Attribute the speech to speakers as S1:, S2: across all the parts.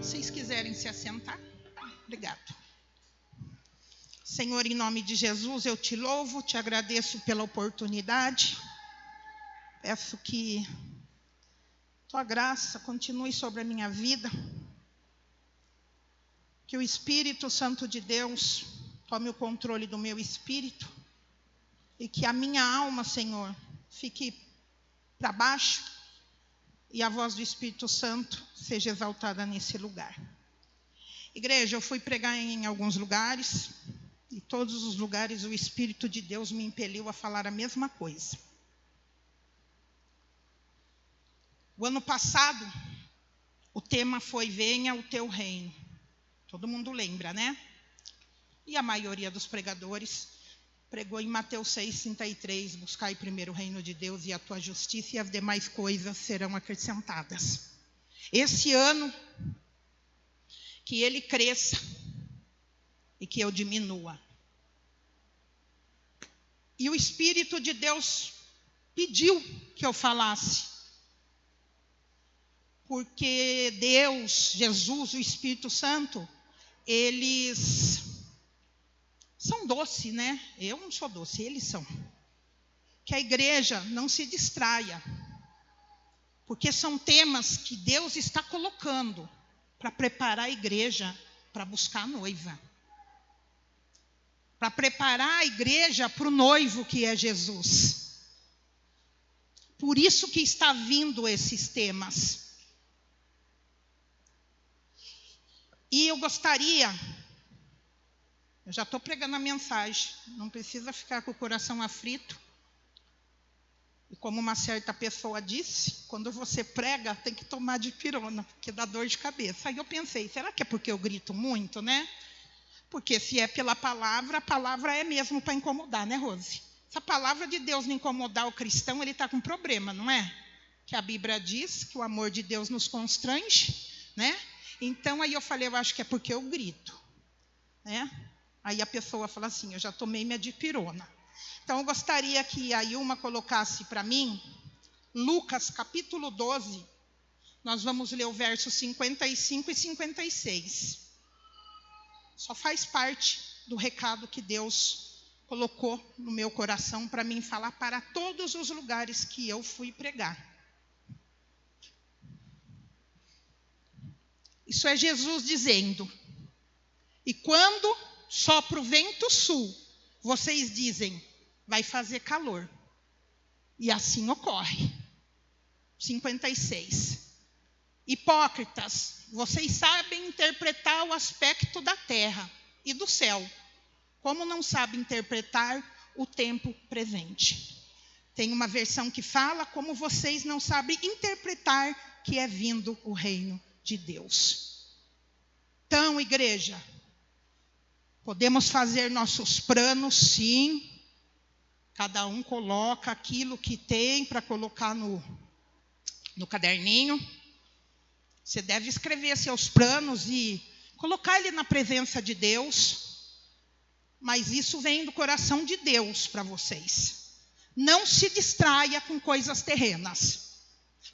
S1: vocês quiserem se assentar, obrigado. Senhor, em nome de Jesus, eu te louvo, te agradeço pela oportunidade. Peço que tua graça continue sobre a minha vida. Que o Espírito Santo de Deus tome o controle do meu espírito. E que a minha alma, Senhor, fique para baixo. E a voz do Espírito Santo seja exaltada nesse lugar. Igreja, eu fui pregar em alguns lugares. E todos os lugares o Espírito de Deus me impeliu a falar a mesma coisa. O ano passado, o tema foi Venha o Teu Reino. Todo mundo lembra, né? E a maioria dos pregadores pregou em Mateus 6,33, buscai primeiro o reino de Deus e a tua justiça, e as demais coisas serão acrescentadas. Esse ano, que ele cresça e que eu diminua. E o Espírito de Deus pediu que eu falasse. Porque Deus, Jesus, o Espírito Santo, eles são doces, né? Eu não sou doce, eles são. Que a igreja não se distraia. Porque são temas que Deus está colocando para preparar a igreja para buscar a noiva. Para preparar a igreja para o noivo que é Jesus. Por isso que está vindo esses temas. E eu gostaria, eu já estou pregando a mensagem, não precisa ficar com o coração aflito. E como uma certa pessoa disse, quando você prega, tem que tomar dipirona, porque dá dor de cabeça. Aí eu pensei, será que é porque eu grito muito, né? Porque se é pela palavra, a palavra é mesmo para incomodar, né, Rose? Se a palavra de Deus não incomodar o cristão, ele está com problema, não é? Que a Bíblia diz que o amor de Deus nos constrange, né? Então, aí eu falei, eu acho que é porque eu grito, né? Aí a pessoa fala assim, eu já tomei minha dipirona. Então, eu gostaria que a Ilma colocasse para mim, Lucas, capítulo 12, nós vamos ler o verso 55 e 56. Só faz parte do recado que Deus colocou no meu coração para mim falar para todos os lugares que eu fui pregar. Isso é Jesus dizendo, e quando sopra o vento sul, vocês dizem, vai fazer calor. E assim ocorre. 56. Hipócritas, vocês sabem interpretar o aspecto da terra e do céu, como não sabem interpretar o tempo presente. Tem uma versão que fala, como vocês não sabem interpretar que é vindo o reino de Deus. Então, igreja, podemos fazer nossos planos, sim. Cada um coloca aquilo que tem para colocar no caderninho. Você deve escrever seus planos e colocar ele na presença de Deus. Mas isso vem do coração de Deus para vocês. Não se distraia com coisas terrenas.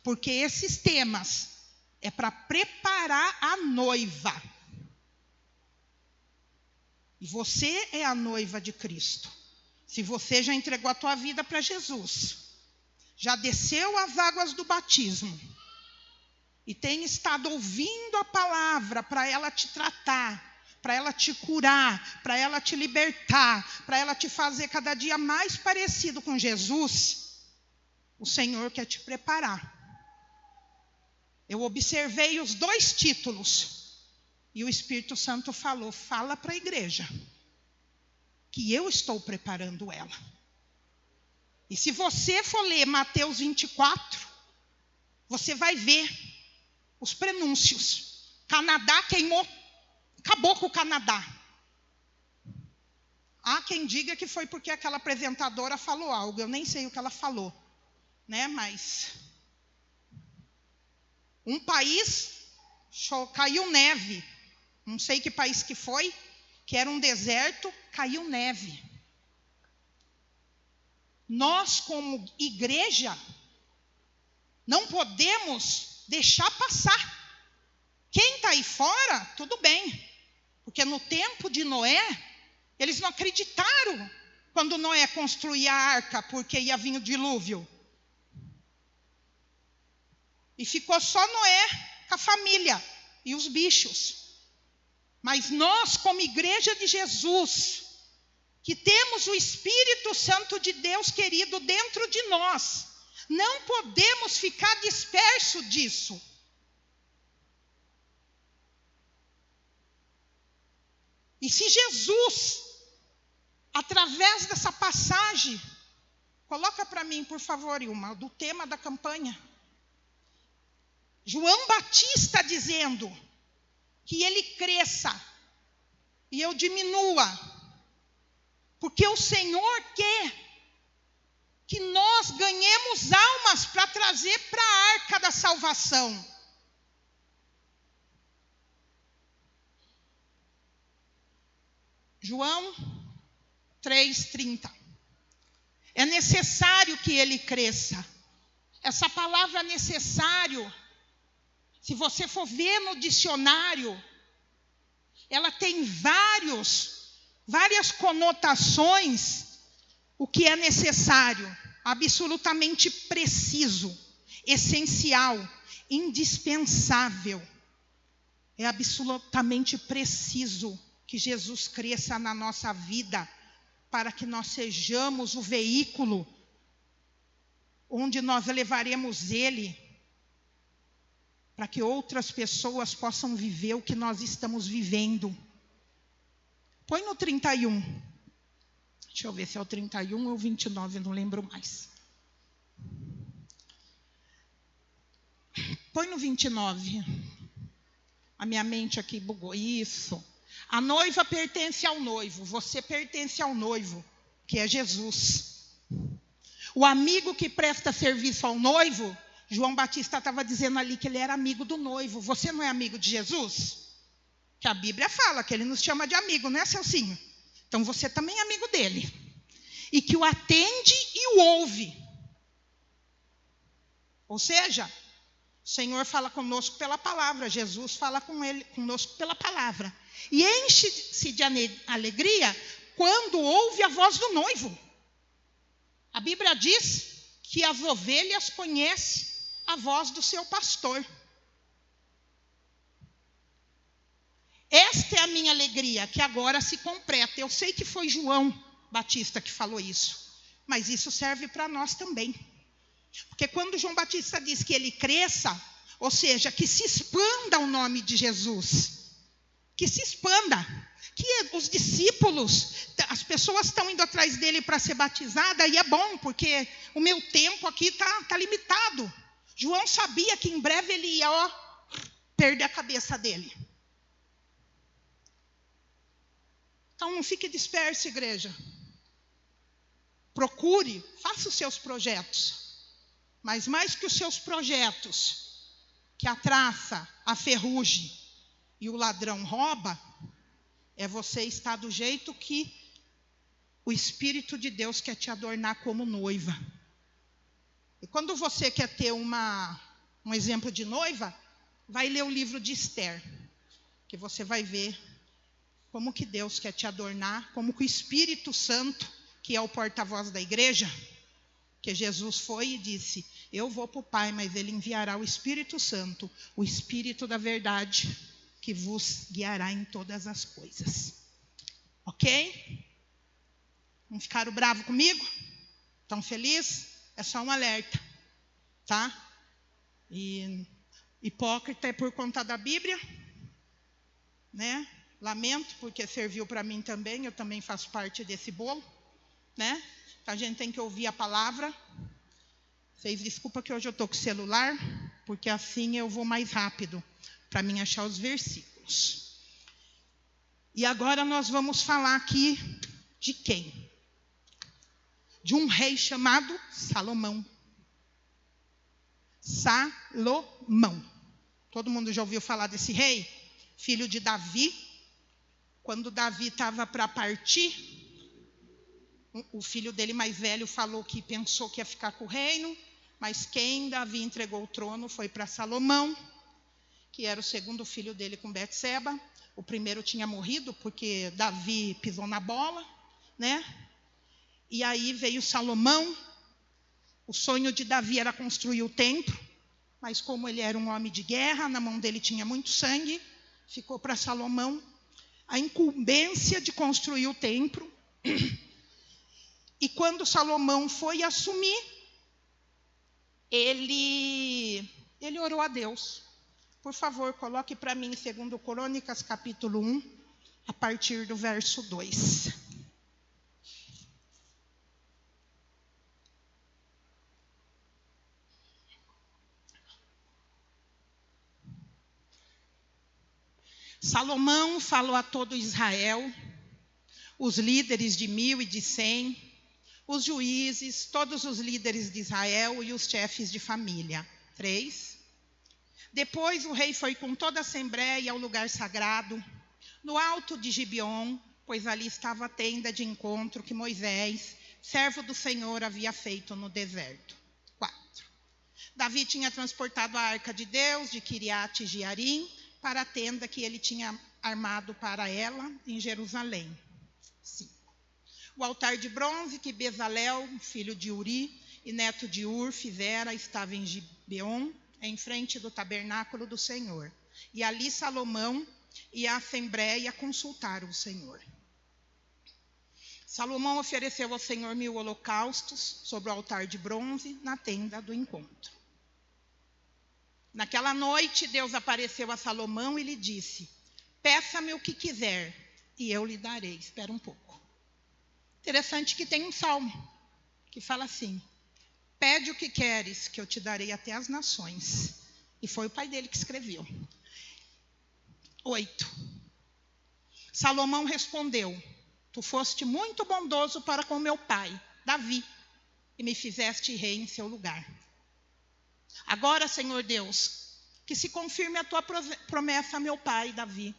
S1: Porque esses temas é para preparar a noiva. E você é a noiva de Cristo. Se você já entregou a tua vida para Jesus, já desceu as águas do batismo, e tem estado ouvindo a palavra para ela te tratar, para ela te curar, para ela te libertar, para ela te fazer cada dia mais parecido com Jesus, o Senhor quer te preparar. Eu observei os 2 títulos, e o Espírito Santo falou, fala para a igreja, que eu estou preparando ela. E se você for ler Mateus 24, você vai ver os prenúncios. Canadá queimou, acabou com o Canadá. Há quem diga que foi porque aquela apresentadora falou algo, eu nem sei o que ela falou, né? Mas um país caiu neve, não sei que país que foi, que era um deserto, caiu neve. Nós, como igreja, não podemos deixar passar. Quem está aí fora, tudo bem. Porque no tempo de Noé, eles não acreditaram quando Noé construía a arca, porque ia vir o dilúvio. E ficou só Noé com a família e os bichos. Mas nós, como igreja de Jesus, que temos o Espírito Santo de Deus querido dentro de nós, não podemos ficar dispersos disso. E se Jesus, através dessa passagem, coloca para mim, por favor, Ilma, do tema da campanha. João Batista dizendo que ele cresça e eu diminua, porque o Senhor quer que nós ganhemos almas para trazer para a arca da salvação. João 3,30. É necessário que ele cresça. Essa palavra necessário, se você for ver no dicionário, ela tem várias conotações. O que é necessário? Absolutamente preciso, essencial, indispensável. É absolutamente preciso que Jesus cresça na nossa vida, para que nós sejamos o veículo onde nós levaremos Ele, para que outras pessoas possam viver o que nós estamos vivendo. Põe no 31. Deixa eu ver se é o 31 ou o 29, não lembro mais. Põe no 29. A minha mente aqui bugou. Isso. A noiva pertence ao noivo. Você pertence ao noivo, que é Jesus. O amigo que presta serviço ao noivo, João Batista estava dizendo ali que ele era amigo do noivo. Você não é amigo de Jesus? Que a Bíblia fala que ele nos chama de amigo, não é, Celcinho? Então você também é amigo dele. E que o atende e o ouve. Ou seja, o Senhor fala conosco pela palavra. Jesus fala conosco pela palavra. E enche-se de alegria quando ouve a voz do noivo. A Bíblia diz que as ovelhas conhecem a voz do seu pastor. Esta é a minha alegria, que agora se completa. Eu sei que foi João Batista que falou isso, mas isso serve para nós também. Porque quando João Batista diz que ele cresça, ou seja, que se expanda o nome de Jesus, que se expanda, que os discípulos, as pessoas estão indo atrás dele para ser batizada, e é bom, porque o meu tempo aqui está limitado. João sabia que em breve ele ia perder a cabeça dele. Então não fique disperso, igreja. Procure, faça os seus projetos. Mas mais que os seus projetos, que a traça, a ferrugem e o ladrão rouba, é você estar do jeito que o Espírito de Deus quer te adornar como noiva. E quando você quer ter um exemplo de noiva, vai ler o livro de Esther, que você vai ver como que Deus quer te adornar, como que o Espírito Santo, que é o porta-voz da igreja, que Jesus foi e disse, eu vou para o Pai, mas Ele enviará o Espírito Santo, o Espírito da verdade, que vos guiará em todas as coisas. Ok? Não ficaram bravos comigo? Estão felizes? É só um alerta, tá? E hipócrita é por conta da Bíblia, né? Lamento, porque serviu para mim também, eu também faço parte desse bolo, né? A gente tem que ouvir a palavra. Vocês desculpa que hoje eu estou com o celular, porque assim eu vou mais rápido, para mim achar os versículos. E agora nós vamos falar aqui de quem? De um rei chamado Salomão. Salomão. Todo mundo já ouviu falar desse rei? Filho de Davi. Quando Davi estava para partir, o filho dele mais velho falou que pensou que ia ficar com o reino, mas quem Davi entregou o trono foi para Salomão. que era o segundo filho dele com Betseba. O primeiro tinha morrido porque Davi pisou na bola, né? E aí veio Salomão. O sonho de Davi era construir o templo, mas como ele era um homem de guerra, na mão dele tinha muito sangue, ficou para Salomão a incumbência de construir o templo. E quando Salomão foi assumir, ele orou a Deus. Por favor, coloque para mim em 2 Crônicas, capítulo 1, a partir do verso 2. Salomão falou a todo Israel, os líderes de 1000 e de 100, os juízes, todos os líderes de Israel e os chefes de família. 3. Depois o rei foi com toda a assembleia ao lugar sagrado, no alto de Gibeon, pois ali estava a tenda de encontro que Moisés, servo do Senhor, havia feito no deserto. 4. Davi tinha transportado a arca de Deus de Quiriate Jearim para a tenda que ele tinha armado para ela em Jerusalém. 5. O altar de bronze que Bezalel, filho de Uri e neto de Ur, fizera, estava em Gibeon, em frente do tabernáculo do Senhor. E ali Salomão e a assembleia consultaram o Senhor. Salomão ofereceu ao Senhor 1000 holocaustos sobre o altar de bronze na tenda do encontro. Naquela noite, Deus apareceu a Salomão e lhe disse: peça-me o que quiser e eu lhe darei. Espera um pouco. Interessante que tem um salmo que fala assim: pede o que queres, que eu te darei até as nações. E foi o pai dele que escreveu. 8. Salomão respondeu: tu foste muito bondoso para com meu pai, Davi, e me fizeste rei em seu lugar. Agora, Senhor Deus, que se confirme a tua promessa a meu pai, Davi,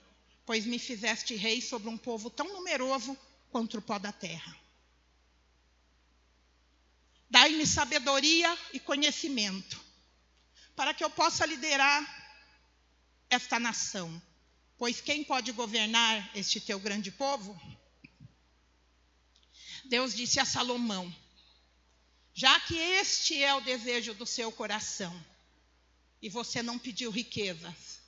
S1: pois me fizeste rei sobre um povo tão numeroso quanto o pó da terra. Dai-me sabedoria e conhecimento, para que eu possa liderar esta nação. Pois quem pode governar este teu grande povo? Deus disse a Salomão: já que este é o desejo do seu coração, e você não pediu riquezas,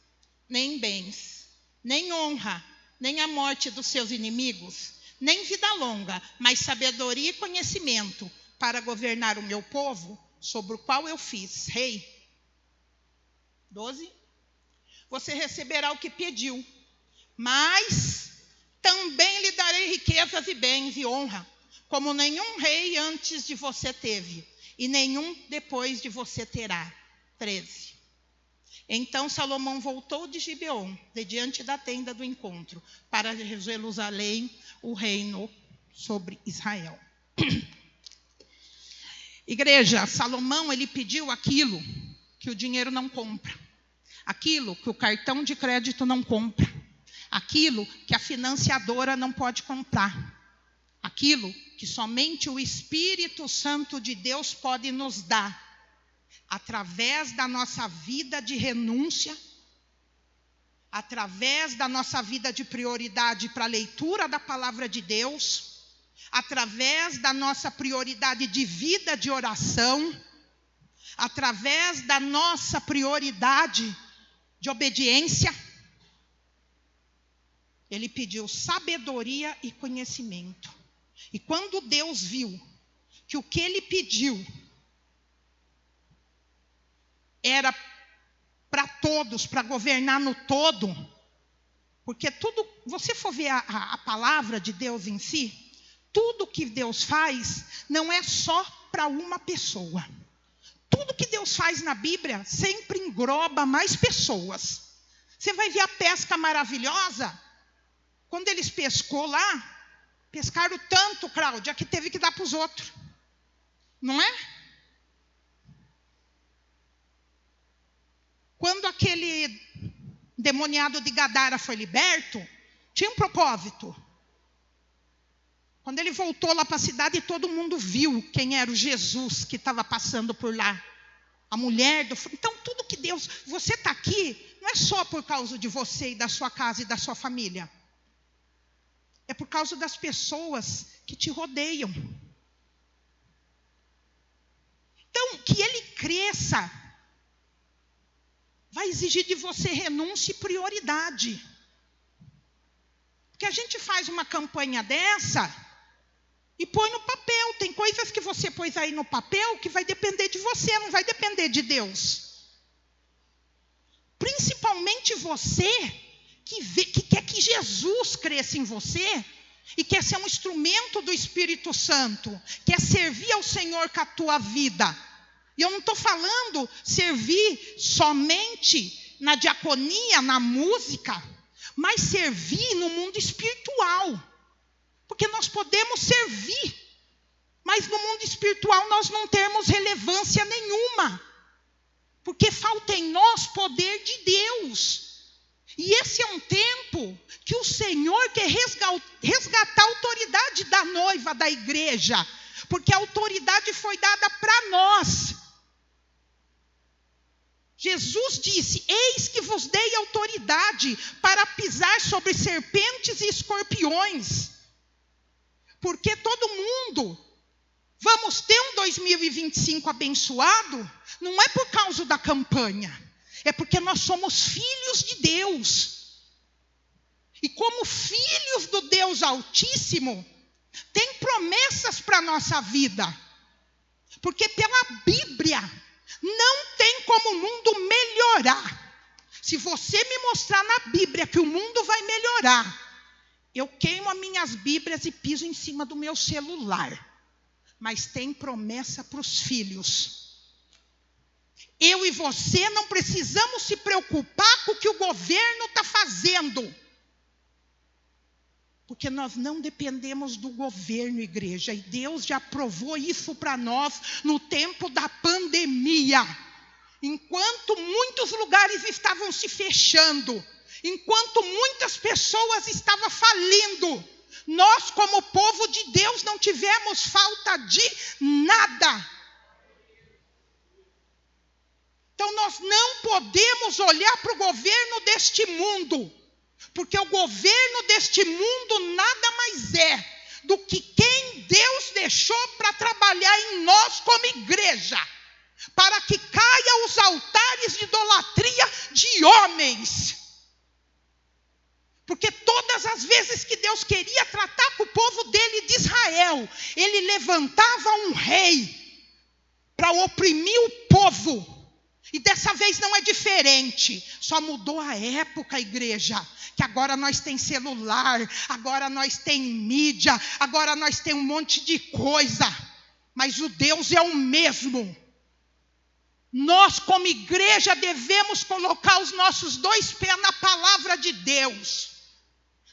S1: nem bens, nem honra, nem a morte dos seus inimigos, nem vida longa, mas sabedoria e conhecimento, para governar o meu povo, sobre o qual eu fiz rei. 12. Você receberá o que pediu, mas também lhe darei riquezas e bens e honra, como nenhum rei antes de você teve, e nenhum depois de você terá. 13. Então Salomão voltou de Gibeon, de diante da tenda do encontro, para Jerusalém, o reino sobre Israel. Igreja, Salomão, ele pediu aquilo que o dinheiro não compra, aquilo que o cartão de crédito não compra, aquilo que a financiadora não pode comprar, aquilo que somente o Espírito Santo de Deus pode nos dar, através da nossa vida de renúncia, através da nossa vida de prioridade para a leitura da palavra de Deus, através da nossa prioridade de vida de oração, através da nossa prioridade de obediência. Ele pediu sabedoria e conhecimento. E quando Deus viu que o que ele pediu era para todos, para governar no todo, porque tudo, você for ver a palavra de Deus em si, tudo que Deus faz não é só para uma pessoa. Tudo que Deus faz na Bíblia sempre engloba mais pessoas. Você vai ver a pesca maravilhosa. Quando eles pescou lá, pescaram tanto, Cláudia, que teve que dar para os outros. Não é? Quando aquele demoniado de Gadara foi liberto, tinha um propósito. Quando ele voltou lá para a cidade, todo mundo viu quem era o Jesus que estava passando por lá. A mulher do... Então, tudo que Deus... Você está aqui, não é só por causa de você e da sua casa e da sua família. É por causa das pessoas que te rodeiam. Então, que ele cresça vai exigir de você renúncia e prioridade. Porque a gente faz uma campanha dessa e põe no papel. Tem coisas que você pôs aí no papel que vai depender de você, não vai depender de Deus. Principalmente você que quer que Jesus cresça em você e quer ser um instrumento do Espírito Santo, quer servir ao Senhor com a tua vida. E eu não estou falando servir somente na diaconia, na música, mas servir no mundo espiritual. Porque nós podemos servir, mas no mundo espiritual nós não temos relevância nenhuma. Porque falta em nós poder de Deus. E esse é um tempo que o Senhor quer resgatar a autoridade da noiva da igreja. Porque a autoridade foi dada para nós. Jesus disse: eis que vos dei autoridade para pisar sobre serpentes e escorpiões. Porque todo mundo vamos ter um 2025 abençoado, não é por causa da campanha, é porque nós somos filhos de Deus. E como filhos do Deus Altíssimo, tem promessas para a nossa vida. Porque pela Bíblia, não tem como o mundo melhorar. Se você me mostrar na Bíblia que o mundo vai melhorar, eu queimo as minhas Bíblias e piso em cima do meu celular. Mas tem promessa para os filhos. Eu e você não precisamos se preocupar com o que o governo está fazendo. Porque nós não dependemos do governo, igreja. E Deus já provou isso para nós no tempo da pandemia. Enquanto muitos lugares estavam se fechando, enquanto muitas pessoas estavam falindo, nós, como povo de Deus, não tivemos falta de nada. Então nós não podemos olhar para o governo deste mundo, porque o governo deste mundo nada mais é do que quem Deus deixou para trabalhar em nós como igreja, para que caia os altares de idolatria de homens. Porque todas as vezes que Deus queria tratar com o povo dele de Israel, ele levantava um rei para oprimir o povo. E dessa vez não é diferente, só mudou a época, igreja, que agora nós tem celular, agora nós tem mídia, agora nós tem um monte de coisa, mas o Deus é o mesmo. Nós como igreja devemos colocar os nossos dois pés na palavra de Deus.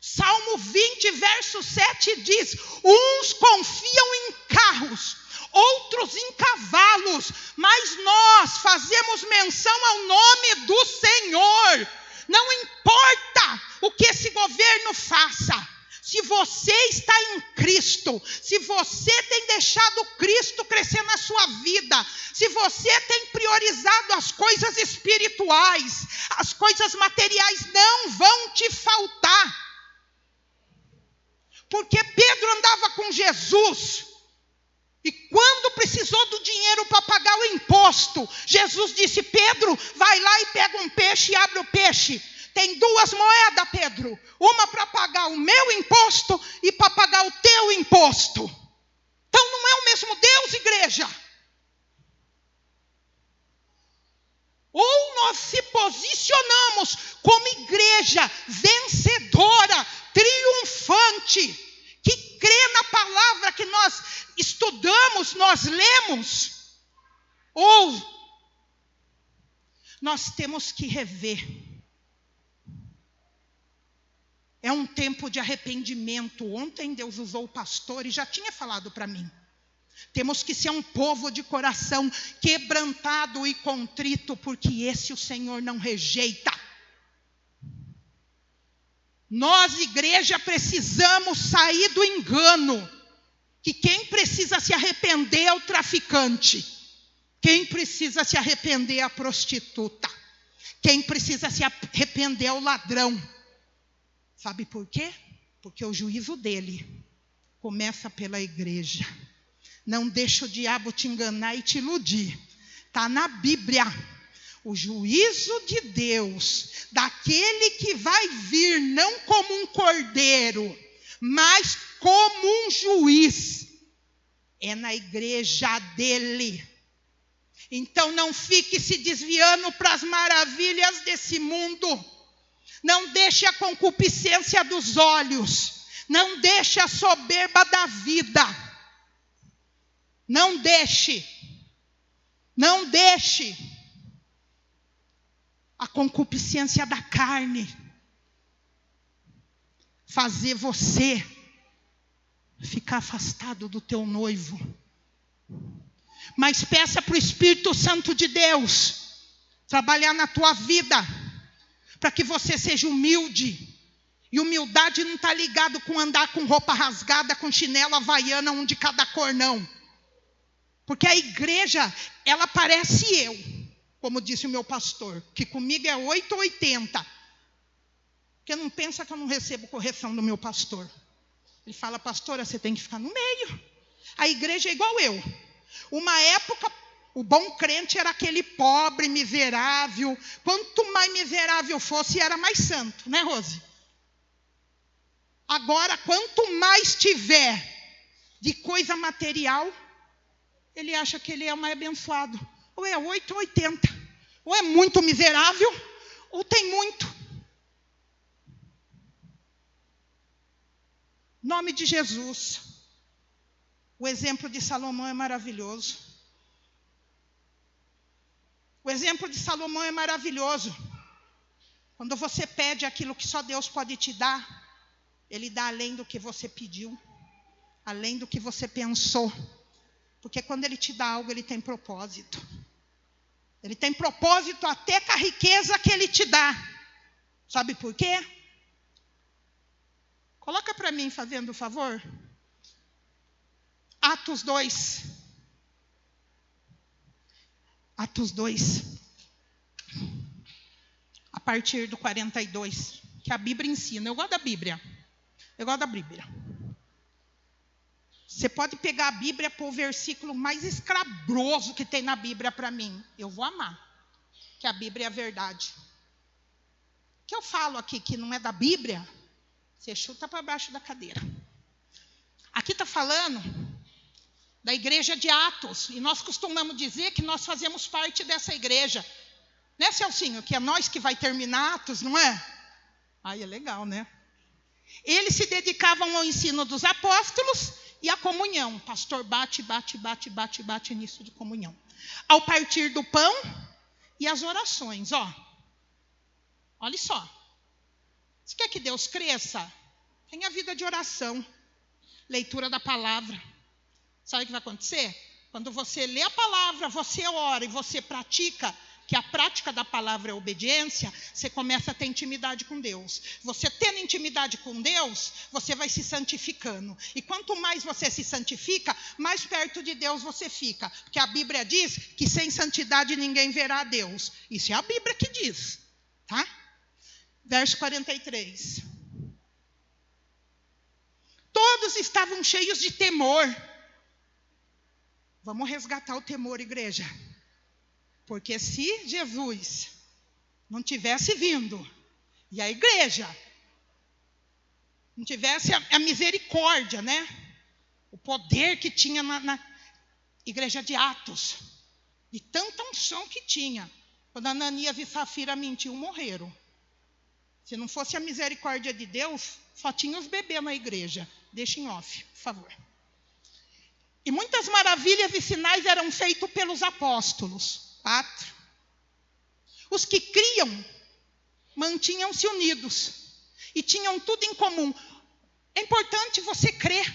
S1: Salmo 20, verso 7 diz: uns confiam em carros, outros em cavalos, mas nós fazemos menção ao nome do Senhor. Não importa o que esse governo faça, se você está em Cristo, se você tem deixado Cristo crescer na sua vida, se você tem priorizado as coisas espirituais, as coisas materiais não vão te faltar. Porque Pedro andava com Jesus, e quando precisou do dinheiro para pagar o imposto, Jesus disse: Pedro, vai lá e pega um peixe e abre o peixe. Tem 2 moedas, Pedro, uma para pagar o meu imposto e para pagar o teu imposto. Então não é o mesmo Deus, igreja? Ou nós se posicionamos como igreja vencedora, triunfante, que crê na palavra que nós estudamos, nós lemos, ou nós temos que rever. É um tempo de arrependimento. Ontem Deus usou o pastor e já tinha falado para mim. Temos que ser um povo de coração quebrantado e contrito, porque esse o Senhor não rejeita. Nós, igreja, precisamos sair do engano, que quem precisa se arrepender é o traficante, quem precisa se arrepender é a prostituta. Quem precisa se arrepender é o ladrão. Sabe por quê? Porque o juízo dele começa pela igreja. Não deixa o diabo te enganar e te iludir. Está na Bíblia. O juízo de Deus, daquele que vai vir não como um cordeiro, mas como um juiz, é na igreja dele. Então não fique se desviando para as maravilhas desse mundo. Não deixe a concupiscência dos olhos. Não deixe a soberba da vida. Não deixe. Não deixe a concupiscência da carne fazer você ficar afastado do teu noivo. Mas peça para o Espírito Santo de Deus trabalhar na tua vida, para que você seja humilde. E humildade não está ligado com andar com roupa rasgada, com chinelo havaiana, um de cada cor, não. Porque a igreja, ela parece eu, como disse o meu pastor, que comigo é 8 ou 80. Porque não pensa que eu não recebo correção do meu pastor. Ele fala, pastora, você tem que ficar no meio. A igreja é igual eu. Uma época, o bom crente era aquele pobre, miserável. Quanto mais miserável fosse, era mais santo, né, Rose? Agora, quanto mais tiver de coisa material, ele acha que ele é mais abençoado. Ou é 8 ou 80. Ou é muito miserável, ou tem muito. Em nome de Jesus. O exemplo de Salomão é maravilhoso. O exemplo de Salomão é maravilhoso. Quando você pede aquilo que só Deus pode te dar, Ele dá além do que você pediu, além do que você pensou. Porque quando Ele te dá algo, Ele tem propósito. Ele tem propósito até com a riqueza que Ele te dá. Sabe por quê? Coloca para mim, fazendo o favor. Atos 2. Atos 2. A partir do 42. Que a Bíblia ensina. Eu gosto da Bíblia. Eu gosto da Bíblia. Você pode pegar a Bíblia e pôr o versículo mais escabroso que tem na Bíblia para mim. Eu vou amar. Que a Bíblia é a verdade. O que eu falo aqui que não é da Bíblia, você chuta para baixo da cadeira. Aqui está falando da igreja de Atos. E nós costumamos dizer que nós fazemos parte dessa igreja. Né, Celcinho? Que é nós que vai terminar Atos, não é? Ai, é legal, né? Eles se dedicavam ao ensino dos apóstolos e à comunhão. O pastor bate nisso de comunhão. Ao partir do pão e as orações. Olha só. Você quer que Deus cresça? Tenha vida de oração. Leitura da palavra. Sabe o que vai acontecer? Quando você lê a palavra, você ora e você pratica, que a prática da palavra é obediência, você começa a ter intimidade com Deus. Você tendo intimidade com Deus, você vai se santificando. E quanto mais você se santifica, mais perto de Deus você fica. Porque a Bíblia diz que sem santidade ninguém verá a Deus. Isso é a Bíblia que diz. Tá? Verso 43. Todos estavam cheios de temor. Vamos resgatar o temor, igreja. Porque se Jesus não tivesse vindo, e a igreja não tivesse a misericórdia, né? O poder que tinha na igreja de Atos, de tanta unção que tinha. Quando Ananias e Safira mentiu, morreram. Se não fosse a misericórdia de Deus, só tinha os bebês na igreja. Deixa em off, por favor. E muitas maravilhas e sinais eram feitos pelos apóstolos. 4. Os que criam mantinham-se unidos e tinham tudo em comum. É importante você crer,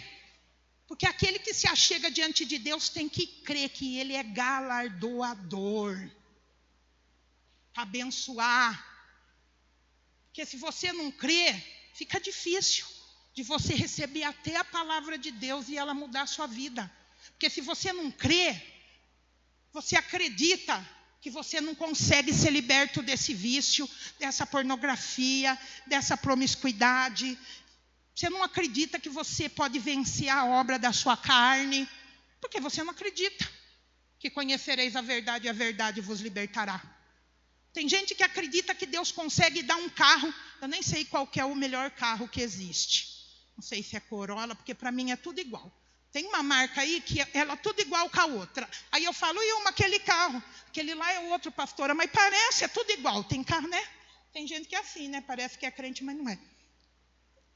S1: porque aquele que se achega diante de Deus tem que crer que Ele é galardoador, para abençoar. Porque se você não crê, fica difícil de você receber até a palavra de Deus e ela mudar a sua vida. Porque se você não crê, você acredita que você não consegue ser liberto desse vício, dessa pornografia, dessa promiscuidade. Você não acredita que você pode vencer a obra da sua carne, porque você não acredita que conhecereis a verdade e a verdade vos libertará. Tem gente que acredita que Deus consegue dar um carro. Eu nem sei qual que é o melhor carro que existe. Não sei se é Corolla, porque para mim é tudo igual. Tem uma marca aí que ela é tudo igual com a outra. Aí eu falo, e aquele carro? Aquele lá é o outro, pastora, mas parece, é tudo igual. Tem carro, né? Tem gente que é assim, né? Parece que é crente, mas não é.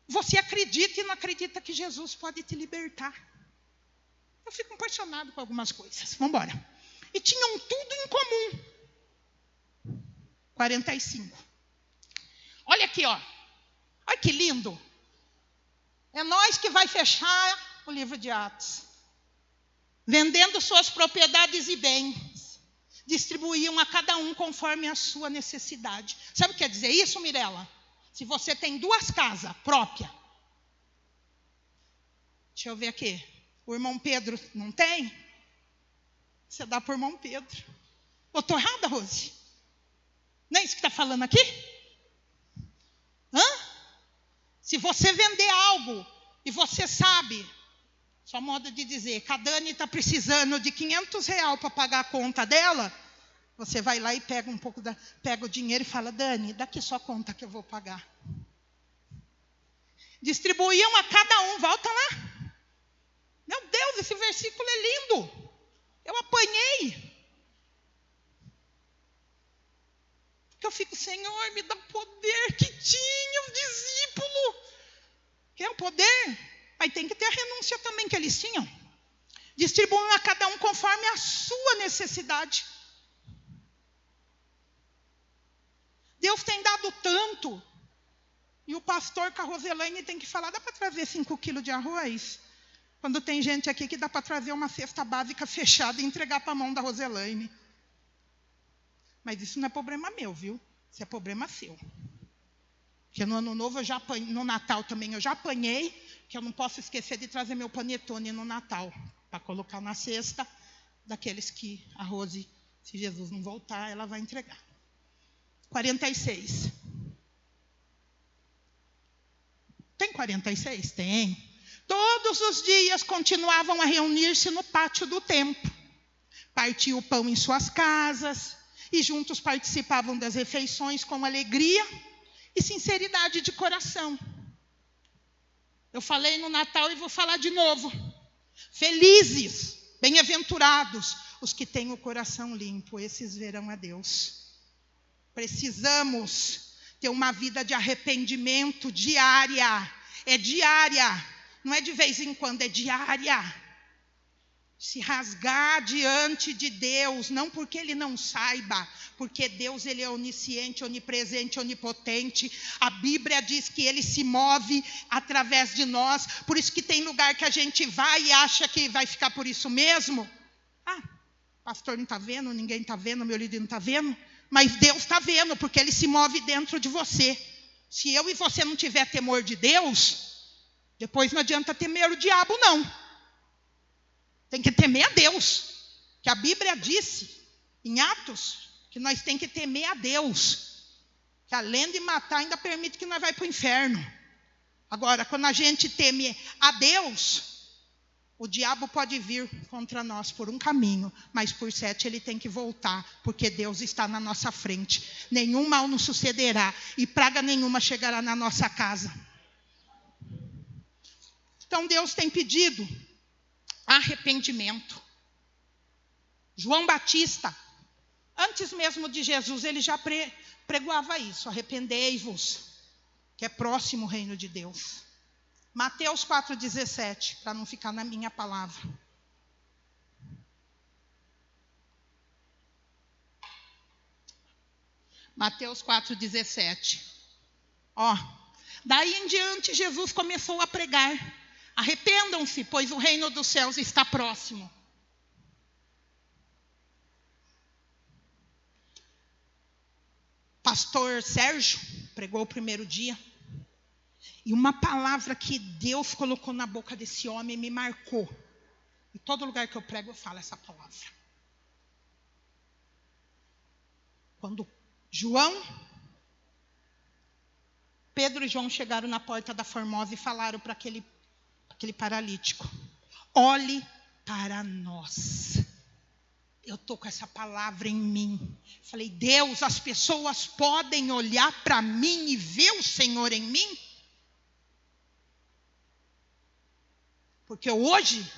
S1: Você acredita e não acredita que Jesus pode te libertar. Eu fico impressionado com algumas coisas. Vamos embora. E tinham tudo em comum. 45. Olha aqui, ó. Olha que lindo. É nós que vai fechar o livro de Atos. Vendendo suas propriedades e bens, distribuíam a cada um conforme a sua necessidade. Sabe o que quer dizer isso, Mirela? Se você tem 2 casas próprias. Deixa eu ver aqui. O irmão Pedro não tem? Você dá para o irmão Pedro. Eu estou errada, Rose? Não é isso que está falando aqui? Se você vender algo e você sabe, só modo de dizer, que a Dani está precisando de R$500 para pagar a conta dela, você vai lá e pega pega o dinheiro e fala, Dani, dá aqui sua conta que eu vou pagar. Distribuíam a cada um, volta lá. Meu Deus, esse versículo é lindo. Eu apanhei. Porque eu fico, Senhor, me dá poder que tinha o discípulo. Quer o poder? Mas tem que ter a renúncia também que eles tinham. Distribuam a cada um conforme a sua necessidade. Deus tem dado tanto. E o pastor com a Roselaine tem que falar, dá para trazer 5 quilos de arroz? Quando tem gente aqui que dá para trazer uma cesta básica fechada e entregar para a mão da Roselaine. Mas isso não é problema meu, viu? Isso é problema seu. Porque no Ano Novo eu já apanhei, no Natal também eu já apanhei, que eu não posso esquecer de trazer meu panetone no Natal, para colocar na cesta daqueles que a Rose, se Jesus não voltar, ela vai entregar. 46. Tem 46? Tem. Todos os dias continuavam a reunir-se no pátio do templo. Partiam o pão em suas casas e juntos participavam das refeições com alegria e sinceridade de coração. Eu falei no Natal e vou falar de novo. Felizes, bem-aventurados os que têm o coração limpo, esses verão a Deus. Precisamos ter uma vida de arrependimento diária. É diária, não é de vez em quando, é diária. Se rasgar diante de Deus, não porque Ele não saiba, porque Deus Ele é onisciente, onipresente, onipotente. A Bíblia diz que Ele se move através de nós, por isso que tem lugar que a gente vai e acha que vai ficar por isso mesmo. Pastor não está vendo, ninguém está vendo, meu líder não está vendo, mas Deus está vendo, porque Ele se move dentro de você. Se eu e você não tiver temor de Deus, depois não adianta temer o diabo não. Tem que temer a Deus, que a Bíblia disse em Atos que nós temos que temer a Deus, que além de matar ainda permite que nós vá para o inferno. Agora, quando a gente teme a Deus, o diabo pode vir contra nós por um caminho, mas por 7 ele tem que voltar, porque Deus está na nossa frente. Nenhum mal nos sucederá e praga nenhuma chegará na nossa casa. Então Deus tem pedido arrependimento. João Batista, antes mesmo de Jesus, ele já pregoava isso. Arrependei-vos, que é próximo o reino de Deus. Mateus 4,17, para não ficar na minha palavra. Mateus 4,17. Daí em diante Jesus começou a pregar. Arrependam-se, pois o reino dos céus está próximo. Pastor Sérgio pregou o primeiro dia. E uma palavra que Deus colocou na boca desse homem me marcou. Em todo lugar que eu prego eu falo essa palavra. Quando Pedro e João chegaram na porta da Formosa e falaram para aquele paralítico: olhe para nós. Eu estou com essa palavra em mim. Falei: Deus, as pessoas podem olhar para mim e ver o Senhor em mim? Porque hoje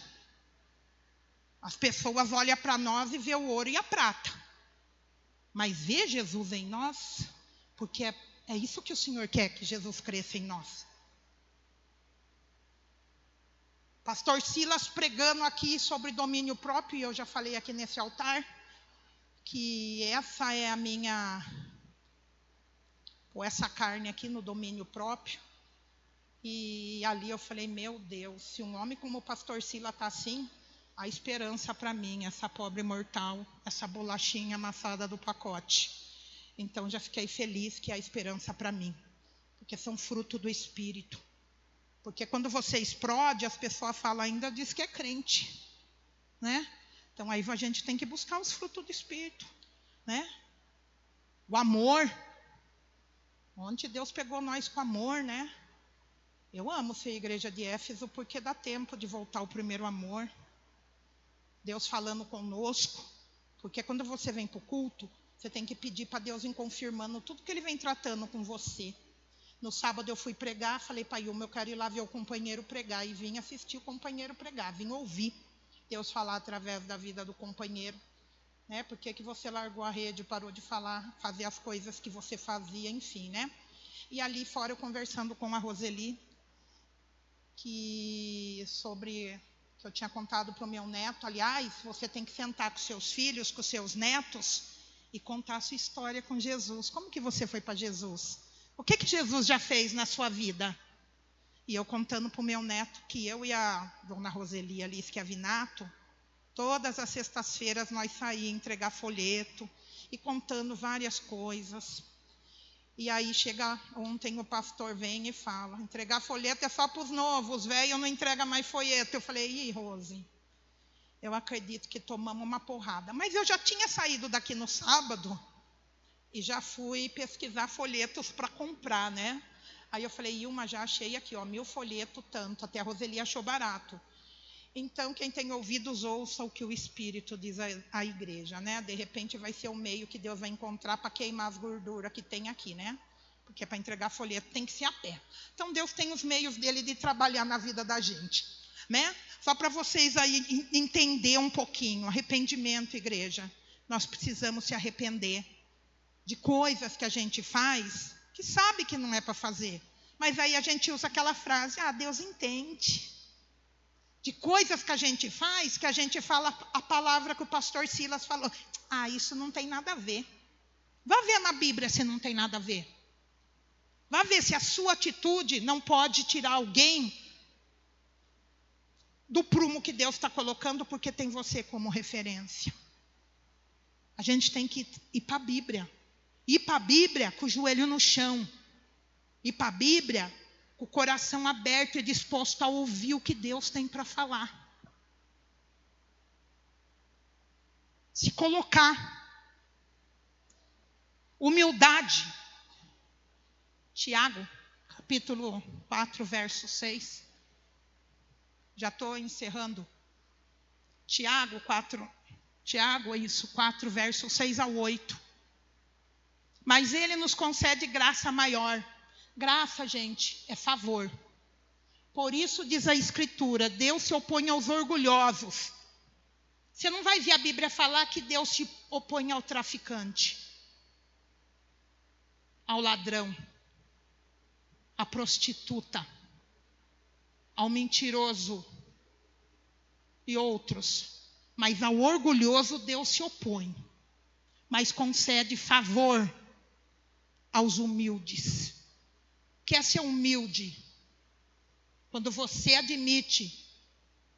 S1: as pessoas olham para nós e vê o ouro e a prata. Mas vê Jesus em nós? Porque é isso que o Senhor quer, que Jesus cresça em nós. Pastor Silas pregando aqui sobre domínio próprio, e eu já falei aqui nesse altar, que essa é a minha, ou essa carne aqui no domínio próprio. E ali eu falei: meu Deus, se um homem como o pastor Silas está assim, a esperança para mim, essa pobre mortal, essa bolachinha amassada do pacote. Então já fiquei feliz que há esperança para mim, porque são fruto do Espírito. Porque quando você explode, as pessoas falam, ainda diz que é crente, né? Então aí a gente tem que buscar os frutos do Espírito, né? O amor. Onde Deus pegou nós com amor, né? Eu amo ser igreja de Éfeso porque dá tempo de voltar ao primeiro amor. Deus falando conosco. Porque quando você vem para o culto, você tem que pedir para Deus ir confirmando tudo que Ele vem tratando com você. No sábado eu fui pregar, falei para Ilma, eu quero ir lá ver o companheiro pregar. E vim assistir o companheiro pregar, vim ouvir Deus falar através da vida do companheiro. Né? Por que você largou a rede, parou de falar, fazer as coisas que você fazia, enfim, né? E ali fora eu conversando com a Roseli, que eu tinha contado para o meu neto, aliás, você tem que sentar com seus filhos, com seus netos, e contar a sua história com Jesus. Como que você foi para Jesus? O que Jesus já fez na sua vida? E eu contando para o meu neto que eu e a dona Roseli Alice Avinato, todas as sextas-feiras nós saímos entregar folheto e contando várias coisas. E aí chega ontem o pastor vem e fala: entregar folheto é só para os novos, os velhos não entregam mais folheto. Eu falei: ih, Rose, eu acredito que tomamos uma porrada. Mas eu já tinha saído daqui no sábado e já fui pesquisar folhetos para comprar, né? Aí eu falei: Ilma, já achei aqui, 1000 folhetos, tanto. Até a Roseli achou barato. Então, quem tem ouvidos, ouça o que o Espírito diz à igreja, né? De repente vai ser o meio que Deus vai encontrar para queimar as gorduras que tem aqui, né? Porque para entregar folheto tem que ser a pé. Então, Deus tem os meios dele de trabalhar na vida da gente, né? Só para vocês aí entender um pouquinho. Arrependimento, igreja. Nós precisamos se arrepender de coisas que a gente faz, que sabe que não é para fazer. Mas aí a gente usa aquela frase: ah, Deus entende. De coisas que a gente faz, que a gente fala a palavra que o pastor Silas falou: ah, isso não tem nada a ver. Vá ver na Bíblia se não tem nada a ver. Vá ver se a sua atitude não pode tirar alguém do prumo que Deus está colocando, porque tem você como referência. A gente tem que ir para a Bíblia. Ir para a Bíblia com o joelho no chão. Ir para a Bíblia com o coração aberto e disposto a ouvir o que Deus tem para falar. Se colocar. Humildade. Tiago, capítulo 4, verso 6. Já estou encerrando. Tiago, 4, verso 6 ao 8. Mas ele nos concede graça maior. Graça, gente, é favor. Por isso diz a Escritura: Deus se opõe aos orgulhosos. Você não vai ver a Bíblia falar que Deus se opõe ao traficante, ao ladrão, à prostituta, ao mentiroso e outros. Mas ao orgulhoso Deus se opõe, mas concede favor aos humildes. Quer ser humilde? Quando você admite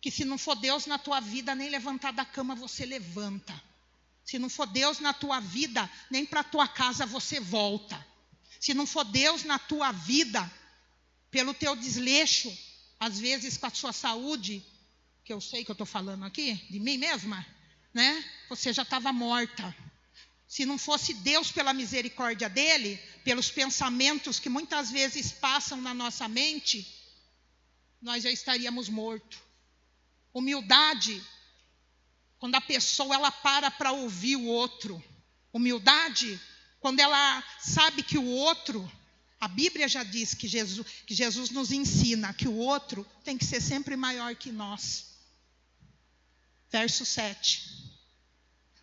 S1: que se não for Deus na tua vida, nem levantar da cama você levanta. Se não for Deus na tua vida, nem para a tua casa você volta. Se não for Deus na tua vida, pelo teu desleixo, às vezes com a sua saúde, que eu sei que eu estou falando aqui, de mim mesma, né? Você já estava morta. Se não fosse Deus pela misericórdia dele, pelos pensamentos que muitas vezes passam na nossa mente, nós já estaríamos mortos. Humildade, quando a pessoa ela para ouvir o outro. Humildade, quando ela sabe que o outro, a Bíblia já diz que Jesus nos ensina que o outro tem que ser sempre maior que nós. Verso 7.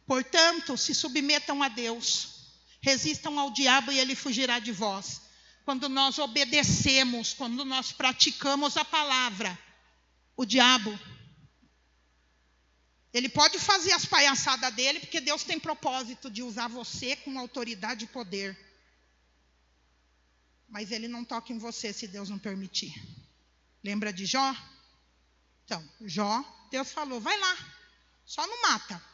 S1: Portanto, se submetam a Deus, resistam ao diabo e ele fugirá de vós. Quando nós obedecemos, quando nós praticamos a palavra, o diabo, ele pode fazer as palhaçadas dele, porque Deus tem propósito de usar você com autoridade e poder. Mas ele não toca em você se Deus não permitir. Lembra de Jó? Então, Jó, Deus falou, vai lá, só não mata.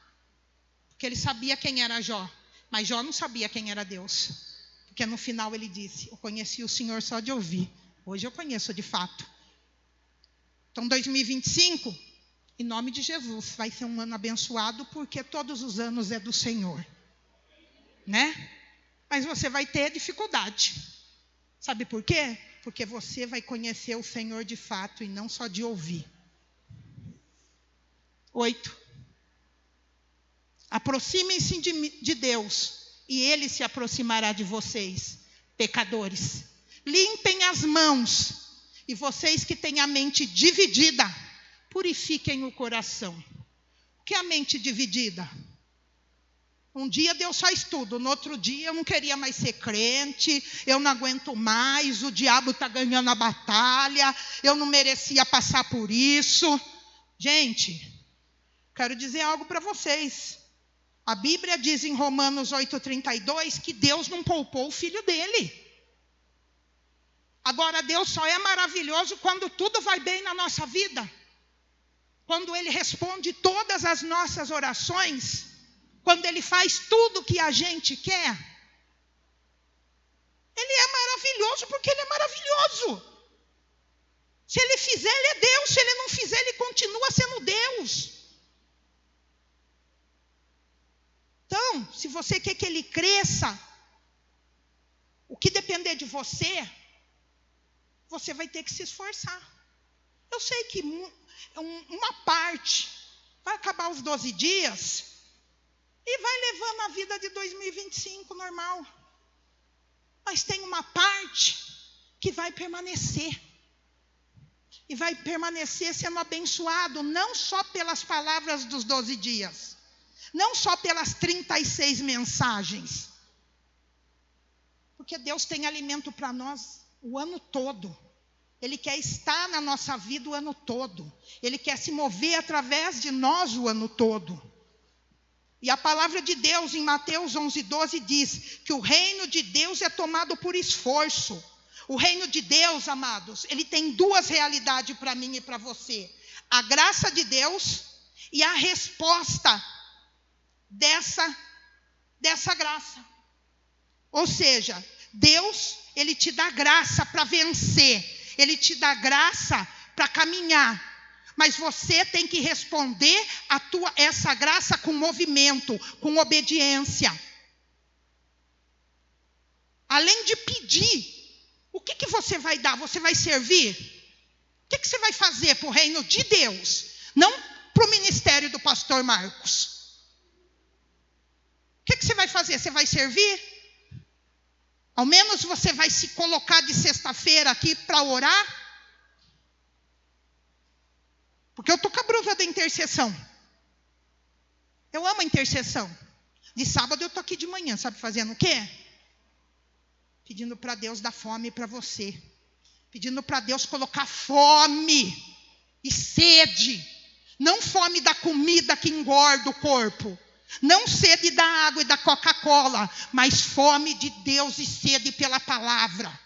S1: Porque ele sabia quem era Jó, mas Jó não sabia quem era Deus. Porque no final ele disse, eu conheci o Senhor só de ouvir. Hoje eu conheço de fato. Então 2025, em nome de Jesus, vai ser um ano abençoado, porque todos os anos é do Senhor. Né? Mas você vai ter dificuldade. Sabe por quê? Porque você vai conhecer o Senhor de fato e não só de ouvir. 8. Aproximem-se de Deus, e Ele se aproximará de vocês, pecadores. Limpem as mãos, e vocês que têm a mente dividida, purifiquem o coração. O que é a mente dividida? Um dia Deus faz tudo, no outro dia eu não queria mais ser crente, eu não aguento mais, o diabo está ganhando a batalha, eu não merecia passar por isso. Gente, quero dizer algo para vocês. A Bíblia diz em Romanos 8,32 que Deus não poupou o filho dele. Agora, Deus só é maravilhoso quando tudo vai bem na nossa vida. Quando Ele responde todas as nossas orações. Quando Ele faz tudo o que a gente quer. Ele é maravilhoso porque Ele é maravilhoso. Se Ele fizer, Ele é Deus. Se Ele não fizer, Ele continua sendo Deus. Então, se você quer que ele cresça, o que depender de você, você vai ter que se esforçar. Eu sei que uma parte vai acabar os 12 dias e vai levando a vida de 2025 normal. Mas tem uma parte que vai permanecer. E vai permanecer sendo abençoado, não só pelas palavras dos 12 dias. Não só pelas 36 mensagens. Porque Deus tem alimento para nós o ano todo. Ele quer estar na nossa vida o ano todo. Ele quer se mover através de nós o ano todo. E a palavra de Deus em Mateus 11:12 diz que o reino de Deus é tomado por esforço. O reino de Deus, amados, ele tem duas realidades para mim e para você. A graça de Deus e a resposta dessa graça. Ou seja, Deus, Ele te dá graça para vencer. Ele te dá graça para caminhar. Mas você tem que responder essa graça com movimento, com obediência. Além de pedir, o que você vai dar? Você vai servir? O que você vai fazer para o reino de Deus? Não para o ministério do pastor Marcos. O que você vai fazer? Você vai servir? Ao menos você vai se colocar de sexta-feira aqui para orar? Porque eu estou com a brusa da intercessão. Eu amo a intercessão. De sábado eu estou aqui de manhã, sabe fazendo o quê? Pedindo para Deus dar fome para você. Pedindo para Deus colocar fome e sede. Não fome da comida que engorda o corpo. Não sede da água e da Coca-Cola, mas fome de Deus e sede pela palavra.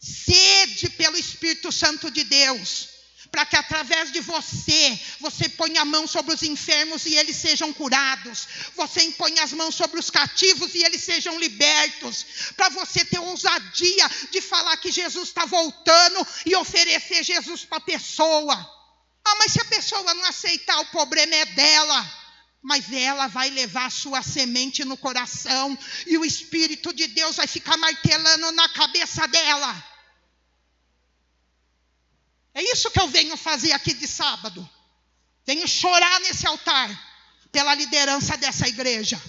S1: Sede pelo Espírito Santo de Deus. Para que através de você ponha a mão sobre os enfermos e eles sejam curados. Você põe as mãos sobre os cativos e eles sejam libertos. Para você ter ousadia de falar que Jesus está voltando e oferecer Jesus para a pessoa. Ah, mas se a pessoa não aceitar, o problema é dela. Mas ela vai levar a sua semente no coração. E o Espírito de Deus vai ficar martelando na cabeça dela. É isso que eu venho fazer aqui de sábado. Venho chorar nesse altar pela liderança dessa igreja.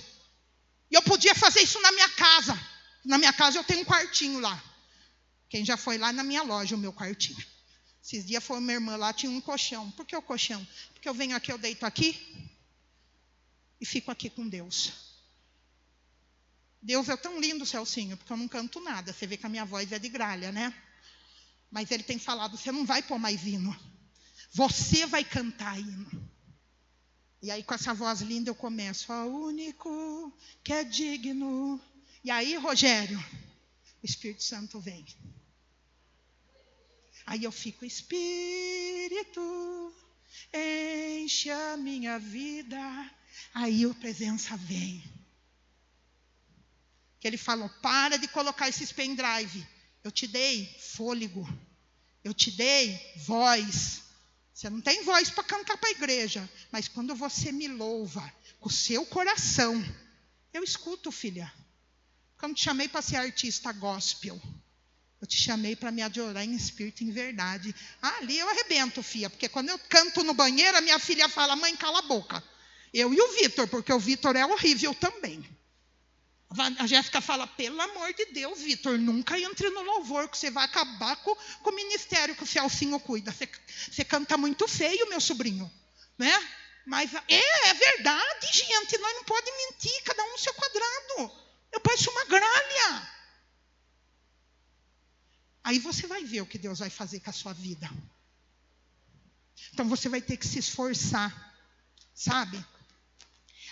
S1: E eu podia fazer isso na minha casa. Na minha casa eu tenho um quartinho lá. Quem já foi lá na minha loja, o meu quartinho. Esses dias foi minha irmã lá, tinha um colchão. Por que o colchão? Porque eu venho aqui, eu deito aqui e fico aqui com Deus. Deus é tão lindo, Celcinho, porque eu não canto nada. Você vê que a minha voz é de gralha, né? Mas Ele tem falado, você não vai pôr mais hino. Você vai cantar hino. E aí com essa voz linda eu começo. Ó único que é digno. E aí, Rogério, o Espírito Santo vem. Aí eu fico, Espírito, enche a minha vida. Aí a presença vem. Que Ele falou, para de colocar esses pendrive. Eu te dei fôlego. Eu te dei voz. Você não tem voz para cantar para a igreja. Mas quando você me louva com o seu coração, eu escuto, filha. Porque eu não te chamei para ser artista gospel. Eu te chamei para me adorar em espírito e em verdade. Ali eu arrebento, filha. Porque quando eu canto no banheiro, a minha filha fala, mãe, cala a boca. Eu e o Vitor, porque o Vitor é horrível também. A Jéssica fala, pelo amor de Deus, Vitor, nunca entre no louvor, que você vai acabar com o ministério que o Celcinho cuida. Você canta muito feio, meu sobrinho. Né? Mas é verdade, gente, nós não podemos mentir, cada um no seu quadrado. Eu pareço uma gralha. Aí você vai ver o que Deus vai fazer com a sua vida. Então você vai ter que se esforçar, sabe?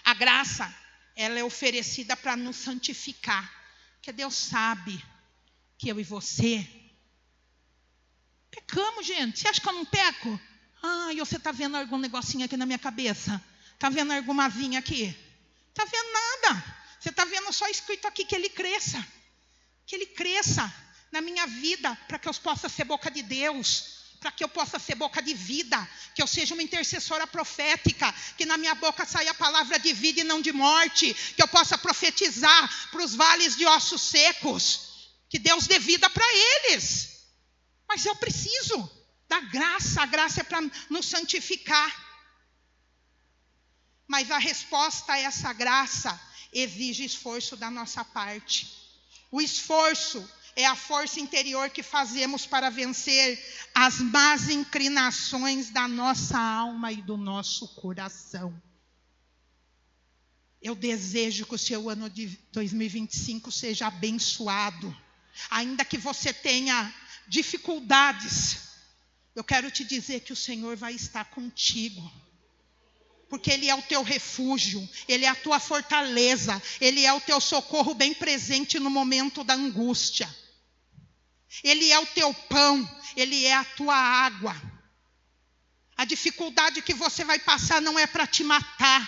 S1: A graça, ela é oferecida para nos santificar. Porque Deus sabe que eu e você pecamos, gente. Você acha que eu não peco? E você está vendo algum negocinho aqui na minha cabeça? Está vendo alguma vinha aqui? Está vendo nada. Você está vendo só escrito aqui que Ele cresça. Que Ele cresça na minha vida, para que eu possa ser boca de Deus. Para que eu possa ser boca de vida, que eu seja uma intercessora profética, que na minha boca saia a palavra de vida e não de morte, que eu possa profetizar para os vales de ossos secos, que Deus dê vida para eles. Mas eu preciso da graça, a graça é para nos santificar. Mas a resposta a essa graça exige esforço da nossa parte. O esforço é a força interior que fazemos para vencer as más inclinações da nossa alma e do nosso coração. Eu desejo que o seu ano de 2025 seja abençoado. Ainda que você tenha dificuldades, eu quero te dizer que o Senhor vai estar contigo. Porque Ele é o teu refúgio, Ele é a tua fortaleza, Ele é o teu socorro bem presente no momento da angústia. Ele é o teu pão, Ele é a tua água. A dificuldade que você vai passar não é para te matar,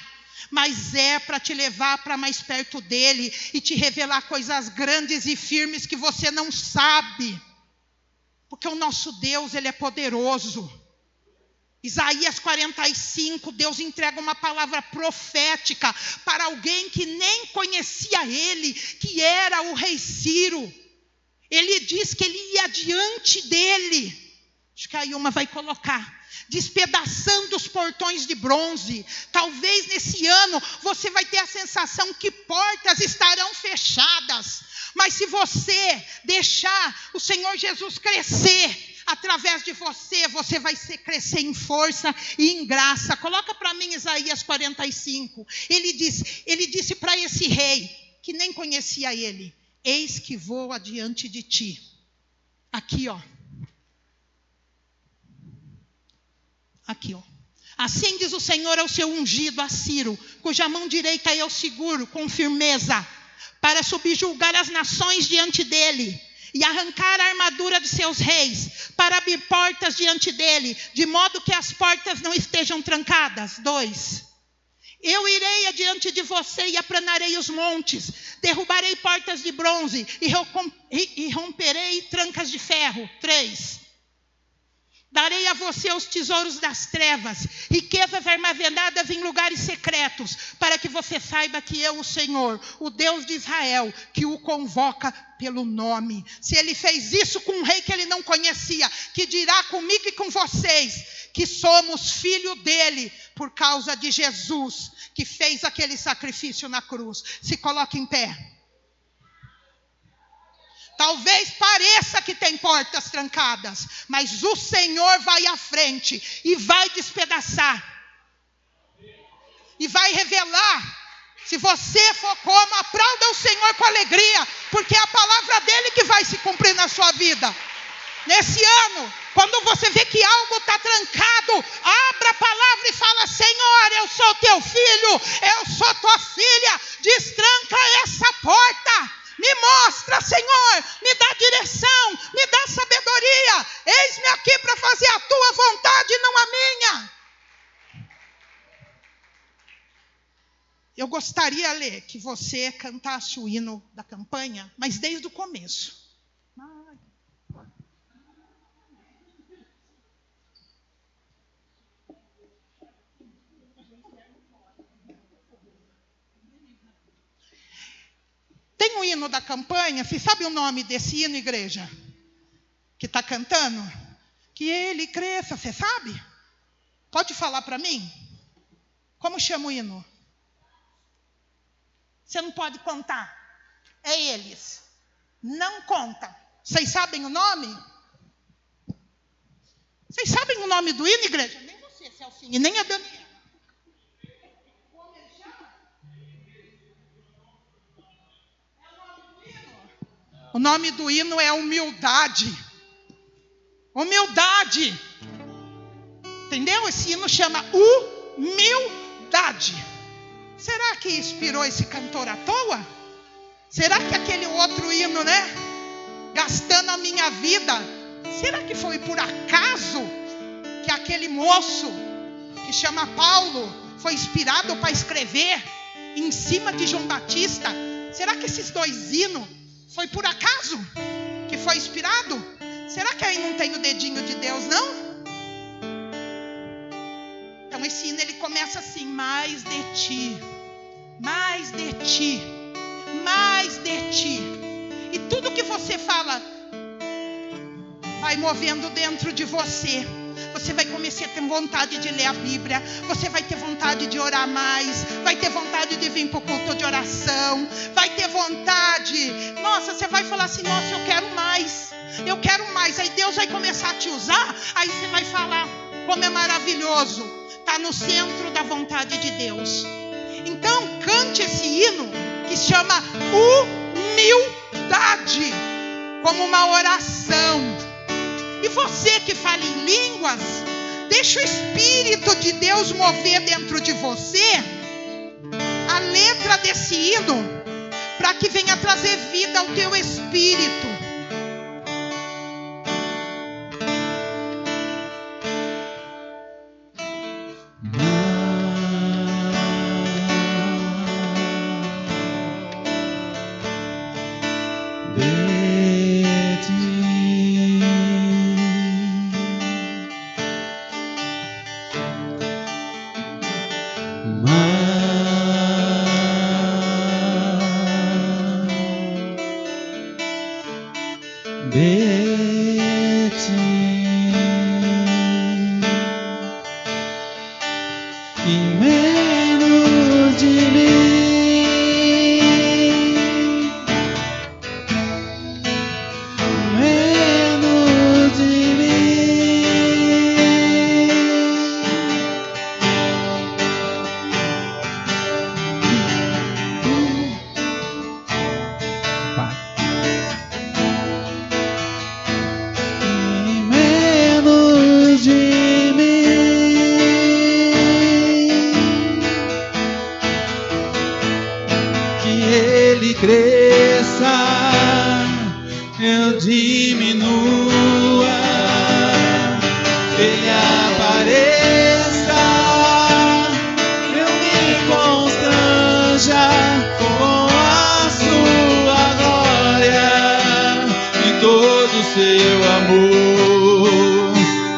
S1: mas é para te levar para mais perto dEle e te revelar coisas grandes e firmes que você não sabe. Porque o nosso Deus, Ele é poderoso. Isaías 45, Deus entrega uma palavra profética para alguém que nem conhecia Ele, que era o rei Ciro. Ele diz que Ele ia diante dele. Acho que a Ilma vai colocar. Despedaçando os portões de bronze. Talvez nesse ano você vai ter a sensação que portas estarão fechadas. Mas se você deixar o Senhor Jesus crescer através de você, você vai crescer em força e em graça. Coloca para mim Isaías 45. Ele disse para esse rei, que nem conhecia ele, eis que vou adiante de ti. Aqui, ó. Aqui, ó. Assim diz o Senhor ao seu ungido, a Ciro, cuja mão direita eu seguro com firmeza, para subjugar as nações diante dele, e arrancar a armadura de seus reis, para abrir portas diante dele, de modo que as portas não estejam trancadas. 2. Eu irei adiante de você e aplanarei os montes, derrubarei portas de bronze e romperei trancas de ferro. 3. Darei a você os tesouros das trevas, riquezas armazenadas em lugares secretos, para que você saiba que eu, o Senhor, o Deus de Israel, que o convoca pelo nome. Se ele fez isso com um rei que ele não conhecia, que dirá comigo e com vocês, que somos filho dele, por causa de Jesus, que fez aquele sacrifício na cruz. Se coloque em pé. Talvez pareça que tem portas trancadas, mas o Senhor vai à frente e vai despedaçar. E vai revelar. Se você for como, aplauda o Senhor com alegria, porque é a palavra dele que vai se cumprir na sua vida. Nesse ano, quando você vê que algo está trancado, abra a palavra e fala: Senhor, eu sou teu filho, eu sou tua filha, destranca essa porta. Me mostra, Senhor, me dá direção, me dá sabedoria. Eis-me aqui para fazer a tua vontade, não a minha. Eu gostaria, Lê, que você cantasse o hino da campanha, mas desde o começo. Tem um hino da campanha, você sabe o nome desse hino, igreja? Que está cantando? Que ele cresça, você sabe? Pode falar para mim? Como chama o hino? Você não pode contar. É eles. Não conta. Vocês sabem o nome? Vocês sabem o nome do hino, igreja? Nem você, Celcinha, nem a Daniela. O nome do hino é humildade. Humildade. Entendeu? Esse hino chama humildade. Será que inspirou esse cantor à toa? Será que aquele outro hino, gastando a minha vida, será que foi por acaso que aquele moço que chama Paulo foi inspirado para escrever em cima de João Batista? Será que esses dois hinos foi por acaso que foi inspirado? Será que aí não tem o dedinho de Deus, não? Então esse hino ele começa assim: mais de ti, mais de ti, mais de ti. E tudo que você fala vai movendo dentro de você. Você vai começar a ter vontade de ler a Bíblia. Você vai ter vontade de orar mais. Vai ter vontade de vir para o culto de oração. Vai ter vontade. Nossa, você vai falar assim: nossa, eu quero mais. Eu quero mais. Aí Deus vai começar a te usar. Aí você vai falar: como é maravilhoso. Está no centro da vontade de Deus. Então cante esse hino que chama humildade, como uma oração. E você que fala em línguas, deixa o Espírito de Deus mover dentro de você a letra desse hino, para que venha trazer vida ao teu espírito.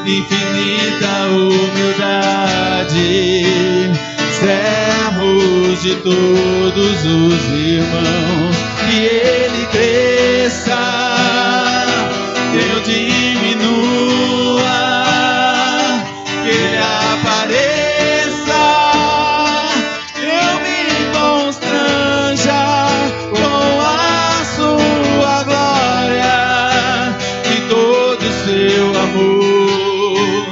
S2: infinita humildade, servos de todos os irmãos, que ele cresça, eu diminua, que ele apareça, eu me constranja com a sua glória e todo o seu amor,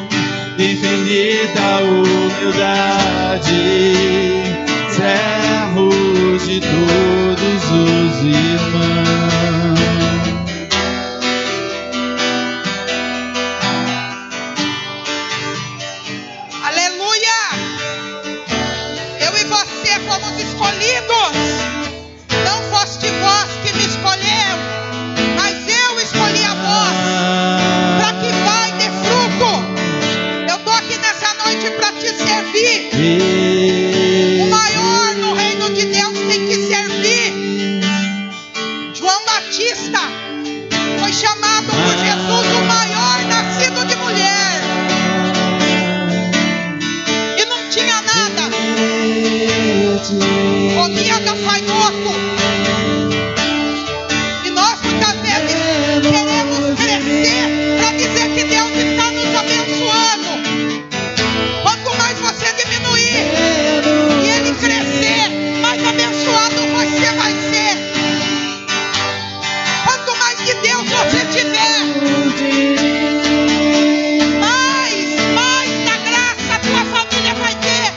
S2: infinita humildade, servos de todos os irmãos.
S1: Aleluia! Eu e você fomos escolhidos. Não foste vós que me escolheu, mas eu escolhi a vós, para que vai ter fruto. Eu estou aqui nessa noite para te servir. O maior no reino de Deus tem que servir. João Batista foi chamado por Jesus o maior nascido de mulher. E não tinha nada. Comia gafanhoto. E nós muitas vezes queremos crescer para dizer que Deus está nos abençoando. Quanto mais você diminuir e ele crescer, mais abençoado você vai ser. Quanto mais de Deus você tiver, mais da graça a tua família vai ter.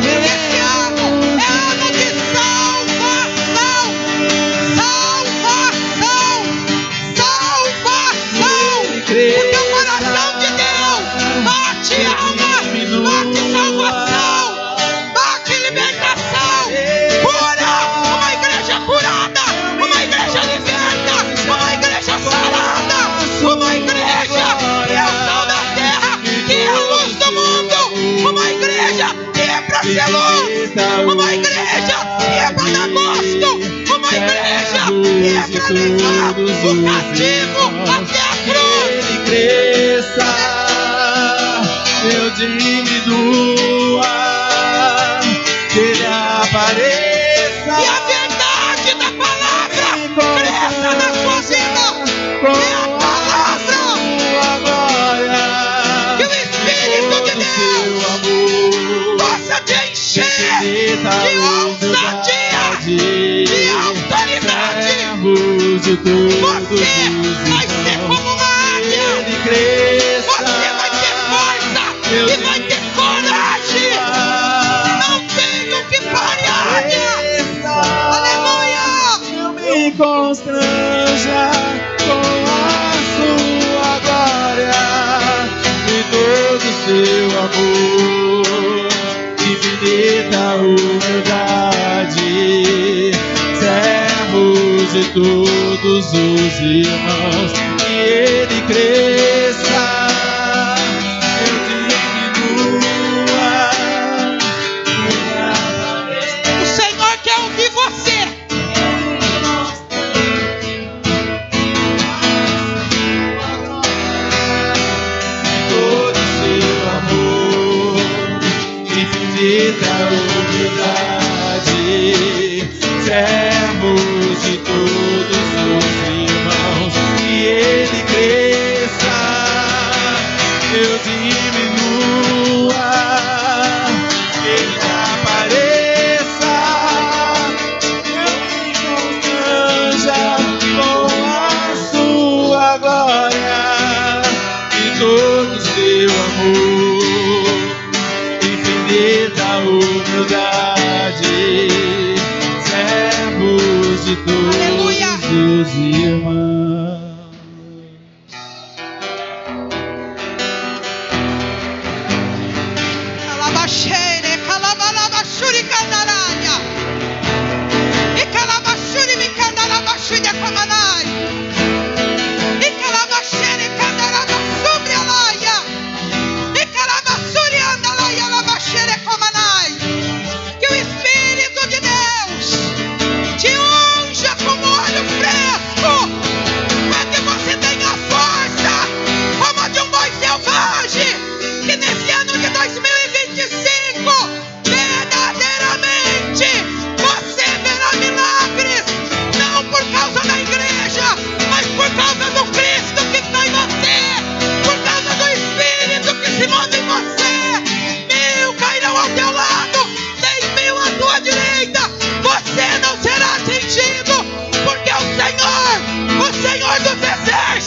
S1: Porque esse ano é ano de salvação. Salvação. Salvação. Porque o coração de Deus bate alma, bate salvação, bate libertação, cura. Uma igreja curada, uma igreja liberta, uma igreja sarada, uma igreja que é o sal da terra, que é a luz do mundo, uma igreja que é para ser luz, uma igreja que é para dar gosto, uma igreja que é para levar o cativo até a cruz.
S2: Ele cresça, eu diminua, que ele apareça,
S1: E a verdade da palavra cresça na sua vida.
S2: com
S1: É a palavra.
S2: sua glória
S1: Que o Espírito de
S2: e todo o
S1: Deus
S2: seu amor,
S1: possa te encher
S2: infinita
S1: de ousadia, de autoridade.
S2: servos de todos
S1: Você
S2: os
S1: vai ser
S2: irmãos,
S1: como uma águia.
S2: ele cresça,
S1: Você vai ter força e vai ter coragem. Não tem o que pare a águia. Aleluia!
S2: eu me constranja com a sua glória e todo o seu amor, infinita humildade, servos de todos os irmãos, que ele cresça, eu diminua,
S1: O Senhor quer ouvir você.
S2: todo o seu amor, infinita humildade, servos de todos os irmãos, que ele cresça, eu diminua, que ele apareça, eu me constranja com a sua glória e todo o seu amor, infinita humildade, servos de
S1: Aleluia.
S2: todos os irmãos.
S1: Calabachere, calabalabachuri candaranha. E calabachuri me candarabachuri a camanai. E calabachere candarabachuri alaia. E calabachuri andalaia labachere camanai. Que o Espírito de Deus te unja com óleo fresco.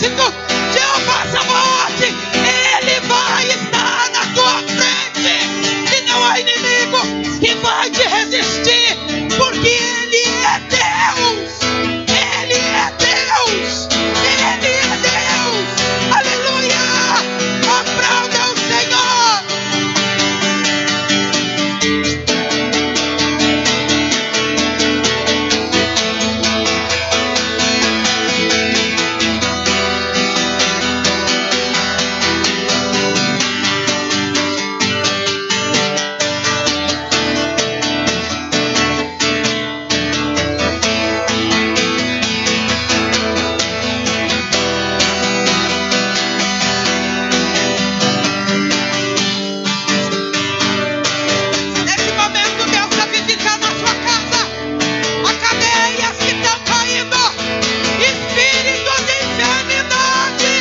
S1: exércitos, Jeová Sabaoth, Ele vai estar na tua frente, e não há inimigo que vai te resistir, porque Ele é Deus, Ele é Deus, Ele é Deus, aleluia, aplauda o Senhor. Nesse momento Deus está visitando a sua casa, a cadeias que estão caindo, espíritos de enfermidade,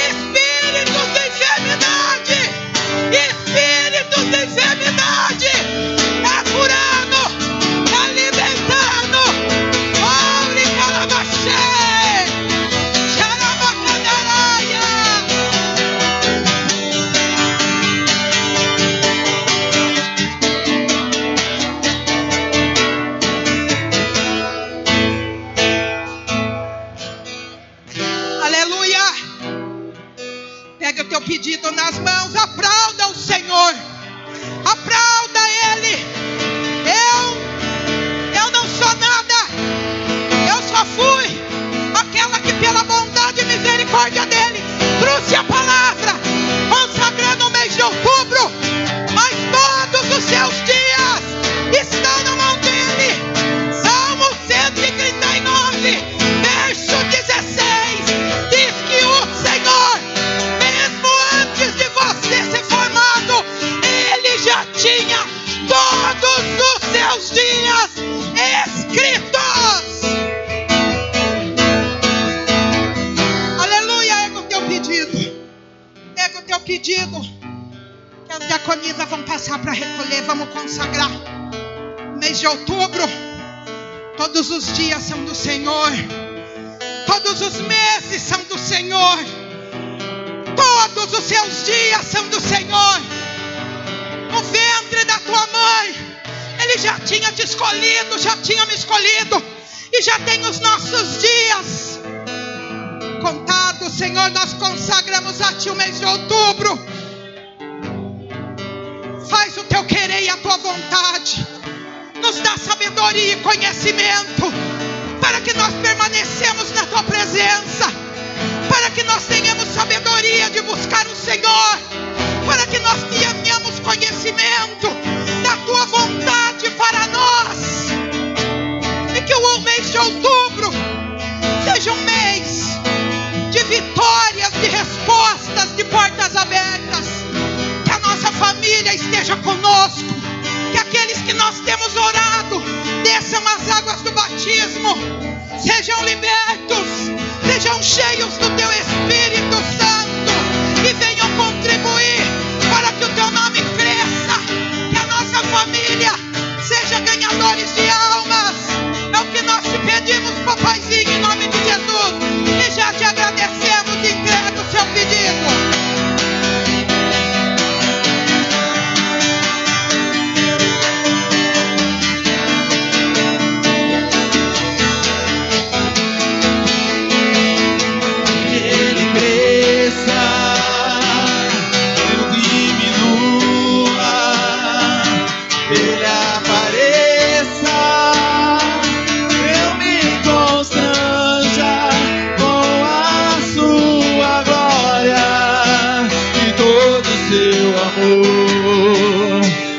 S1: espíritos de enfermidade, espíritos de enfermidade, está curando, está libertando, oure calabaxé, xarabacandaraia. Aleluia! Pega o teu pedido nas mãos, aplauda o Senhor, aplauda Ele. Eu não sou nada, eu só fui aquela que pela bondade e misericórdia dEle trouxe a palavra, consagrando o mês de outubro, mas todos os seus dias estão na mão dEle. Salmo 139, verso 16, diz que o Senhor, mesmo antes de você ser formado, Ele já tinha todos os seus dias escritos. Aleluia, erga o teu pedido, erga o teu pedido, que as diaconisas vão passar para recolher, vamos consagrar o mês de outubro. Todos os dias são do Senhor, todos os meses são do Senhor, todos os seus dias são do Senhor. No ventre da tua mãe, Ele já tinha te escolhido, já tinha me escolhido, e já tem os nossos dias contados. Senhor, nós consagramos a Ti o mês de outubro. Faz o Teu querer e a Tua vontade. Nos dá sabedoria e conhecimento, para que nós permanecemos na Tua presença, para que nós tenhamos sabedoria de buscar o Senhor, para que nós tenhamos conhecimento da Tua vontade para nós, e que o mês de outubro seja um mês de vitórias, de respostas, de portas abertas, que a nossa família esteja conosco, que aqueles que nós temos orado desçam as águas do batismo, sejam libertos, sejam cheios do Teu Espírito Santo e venham contribuir para que o Teu nome cresça, que a nossa família seja ganhadores de almas. É o que nós te pedimos, papaizinho, em nome de Jesus, e já te agradecemos e entrega o seu pedido.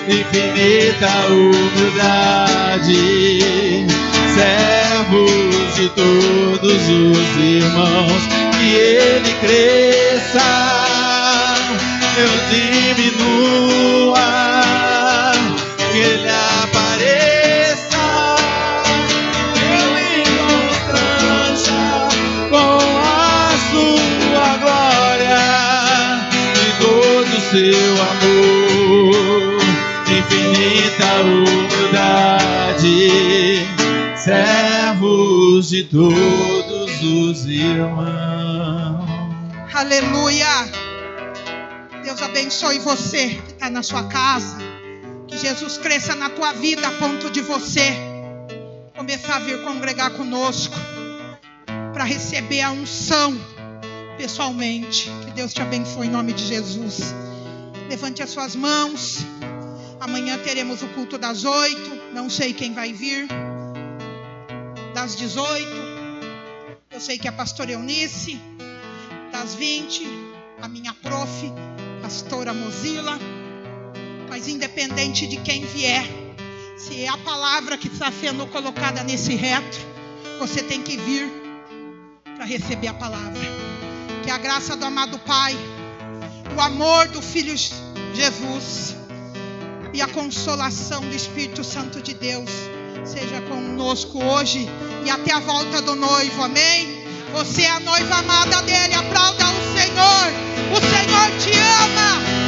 S2: Infinita humildade, servos de todos os irmãos, que Ele cresça, eu diminua, que Ele apareça, eu me constranja com a sua glória e todo o seu amor. Infinita humildade, servos de todos os irmãos.
S1: Aleluia. Deus abençoe você que está na sua casa. Que Jesus cresça na tua vida a ponto de você começar a vir congregar conosco para receber a unção pessoalmente. Que Deus te abençoe em nome de Jesus. Levante as suas mãos. Amanhã teremos o culto das 8. Não sei quem vai vir. Das 18. Eu sei que é a pastora Eunice. Das 20. A minha prof, pastora Mozilla. Mas independente de quem vier, se é a palavra que está sendo colocada nesse retro, você tem que vir para receber a palavra. Que a graça do amado Pai, o amor do Filho Jesus e a consolação do Espírito Santo de Deus seja conosco hoje e até a volta do noivo, amém? Você é a noiva amada dele, aplauda o Senhor te ama.